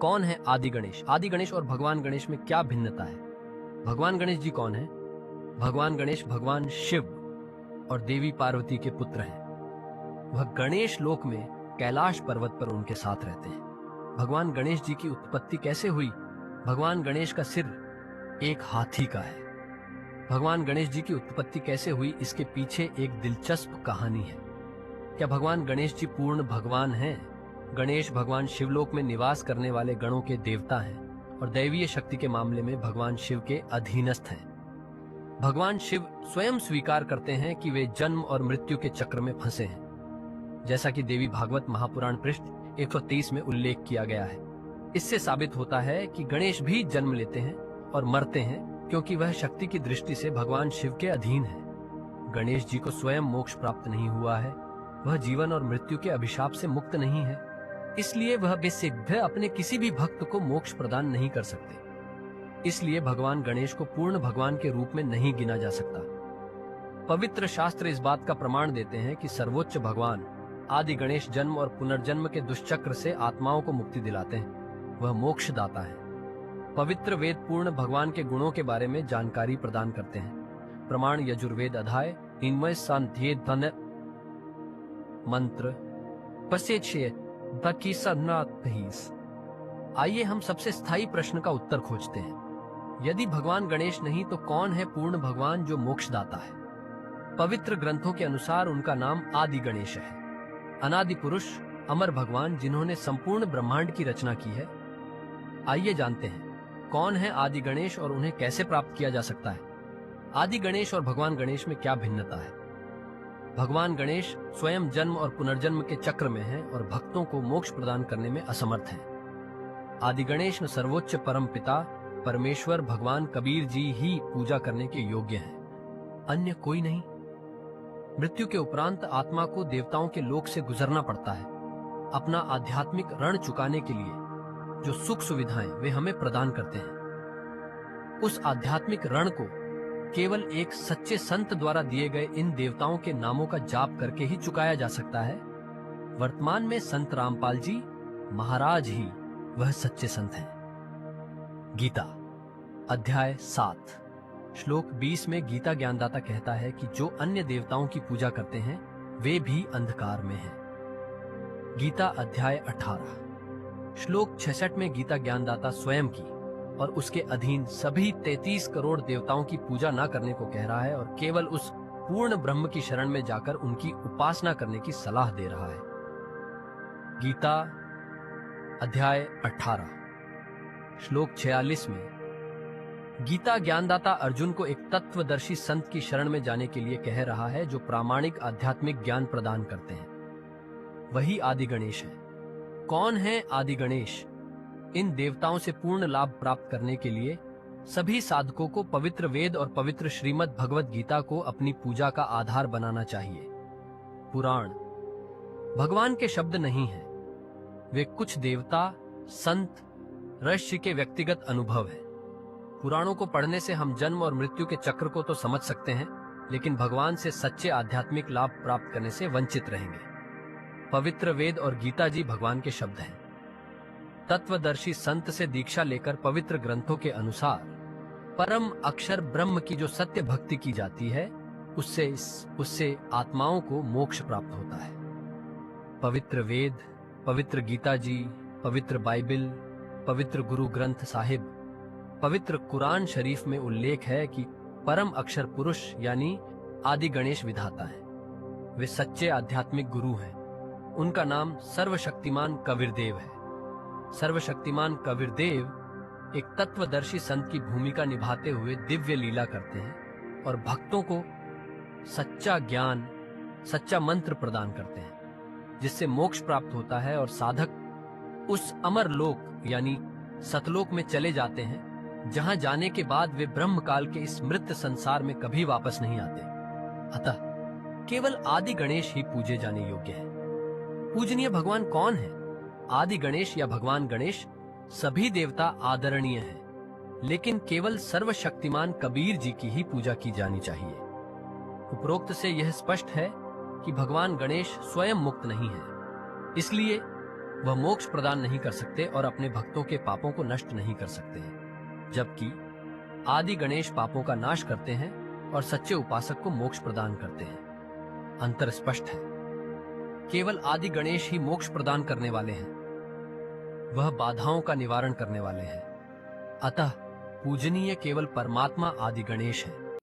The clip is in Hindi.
कौन है आदि गणेश? आदि गणेश और भगवान गणेश में क्या भिन्नता है? भगवान गणेश जी कौन है? भगवान गणेश भगवान शिव और देवी पार्वती के पुत्र हैं। वह गणेश लोक में कैलाश पर्वत पर उनके साथ रहते हैं। भगवान गणेश जी की उत्पत्ति कैसे हुई? भगवान गणेश का सिर एक हाथी का है। भगवान गणेश जी की उत्पत्ति कैसे हुई, इसके पीछे एक दिलचस्प कहानी है। क्या भगवान गणेश जी पूर्ण भगवान हैं? गणेश भगवान शिवलोक में निवास करने वाले गणों के देवता हैं और दैवीय शक्ति के मामले में भगवान शिव के अधीनस्थ हैं। भगवान शिव स्वयं स्वीकार करते हैं कि वे जन्म और मृत्यु के चक्र में फंसे हैं, जैसा कि देवी भागवत महापुराण पृष्ठ 123 में उल्लेख किया गया है। इससे साबित होता है कि गणेश भी जन्म लेते हैं और मरते हैं, क्योंकि वह शक्ति की दृष्टि से भगवान शिव के अधीन है। गणेश जी को स्वयं मोक्ष प्राप्त नहीं हुआ है, वह जीवन और मृत्यु के अभिशाप से मुक्त नहीं है, इसलिए वह बेसिद्ध अपने किसी भी भक्त को मोक्ष प्रदान नहीं कर सकते। इसलिए भगवान गणेश को पूर्ण भगवान के रूप में नहीं गिना जा सकता। पवित्र शास्त्र इस बात का प्रमाण देते हैं कि सर्वोच्च भगवान आदि गणेश जन्म और पुनर्जन्म के दुष्चक्र से आत्माओं को मुक्ति दिलाते हैं। वह मोक्षदाता है। पवित्र वेद पूर्ण भगवान के गुणों के बारे में जानकारी प्रदान करते हैं। प्रमाण यजुर्वेद अध्याय 3 सांध्य धन मंत्र पसेच्छे बाकी आइए हम सबसे स्थायी प्रश्न का उत्तर खोजते हैं। यदि भगवान गणेश नहीं तो कौन है पूर्ण भगवान जो मोक्षदाता है? पवित्र ग्रंथों के अनुसार उनका नाम आदि गणेश है, अनादि पुरुष, अमर भगवान जिन्होंने संपूर्ण ब्रह्मांड की रचना की है। आइए जानते हैं कौन है आदि गणेश और उन्हें कैसे प्राप्त किया जा सकता है। आदि गणेश और भगवान गणेश में क्या भिन्नता है? भगवान गणेश स्वयं जन्म और पुनर्जन्म के चक्र में हैं और भक्तों को मोक्ष प्रदान करने में असमर्थ हैं। आदि गणेश न सर्वोच्च परम पिता परमेश्वर भगवान कबीर जी ही पूजा करने के योग्य हैं, अन्य कोई नहीं। मृत्यु के उपरांत आत्मा को देवताओं के लोक से गुजरना पड़ता है। अपना आध्यात्मिक ऋण चुकाने के लिए जो सुख सुविधाएं वे हमें प्रदान करते हैं, उस आध्यात्मिक ऋण को केवल एक सच्चे संत द्वारा दिए गए इन देवताओं के नामों का जाप करके ही चुकाया जा सकता है। वर्तमान में संत रामपाल जी महाराज ही वह सच्चे संत हैं। गीता अध्याय 7 श्लोक 20 में गीता ज्ञानदाता कहता है कि जो अन्य देवताओं की पूजा करते हैं वे भी अंधकार में हैं। गीता अध्याय 18 श्लोक 66 में गीता ज्ञानदाता स्वयं की और उसके अधीन सभी 33 करोड़ देवताओं की पूजा न करने को कह रहा है और केवल उस पूर्ण ब्रह्म की शरण में जाकर उनकी उपासना करने की सलाह दे रहा है। गीता अध्याय 18 श्लोक 46 में गीता ज्ञानदाता अर्जुन को एक तत्वदर्शी संत की शरण में जाने के लिए कह रहा है, जो प्रामाणिक आध्यात्मिक ज्ञान प्रदान करते हैं। वही आदि गणेश है। कौन है आदि गणेश? इन देवताओं से पूर्ण लाभ प्राप्त करने के लिए सभी साधकों को पवित्र वेद और पवित्र श्रीमद् भगवत गीता को अपनी पूजा का आधार बनाना चाहिए। पुराण भगवान के शब्द नहीं हैं, वे कुछ देवता, संत, ऋषि के व्यक्तिगत अनुभव है। पुराणों को पढ़ने से हम जन्म और मृत्यु के चक्र को तो समझ सकते हैं, लेकिन भगवान से सच्चे आध्यात्मिक लाभ प्राप्त करने से वंचित रहेंगे। पवित्र वेद और गीता जी भगवान के शब्द हैं। तत्वदर्शी संत से दीक्षा लेकर पवित्र ग्रंथों के अनुसार परम अक्षर ब्रह्म की जो सत्य भक्ति की जाती है, उससे आत्माओं को मोक्ष प्राप्त होता है। पवित्र वेद, पवित्र गीता जी, पवित्र बाइबिल, पवित्र गुरु ग्रंथ साहिब, पवित्र कुरान शरीफ में उल्लेख है कि परम अक्षर पुरुष यानी आदि गणेश विधाता है। वे सच्चे आध्यात्मिक गुरु हैं। उनका नाम सर्वशक्तिमान कबीरदेव है। सर्वशक्तिमान कबीरदेव एक तत्वदर्शी संत की भूमिका निभाते हुए दिव्य लीला करते हैं और भक्तों को सच्चा ज्ञान, सच्चा मंत्र प्रदान करते हैं, जिससे मोक्ष प्राप्त होता है और साधक उस अमर लोक यानी सतलोक में चले जाते हैं, जहां जाने के बाद वे ब्रह्म काल के इस मृत संसार में कभी वापस नहीं आते। अतः केवल आदि गणेश ही पूजे जाने योग्य है। पूजनीय भगवान कौन है? आदि गणेश या भगवान गणेश सभी देवता आदरणीय हैं, लेकिन केवल सर्वशक्तिमान कबीर जी की ही पूजा की जानी चाहिए। उपरोक्त से यह स्पष्ट है कि भगवान गणेश स्वयं मुक्त नहीं है, इसलिए वह मोक्ष प्रदान नहीं कर सकते और अपने भक्तों के पापों को नष्ट नहीं कर सकते हैं, जबकि आदि गणेश पापों का नाश करते हैं और सच्चे उपासक को मोक्ष प्रदान करते हैं। अंतर स्पष्ट है। केवल आदि गणेश ही मोक्ष प्रदान करने वाले हैं। वह बाधाओं का निवारण करने वाले हैं। अतः पूजनीय केवल परमात्मा आदि गणेश है।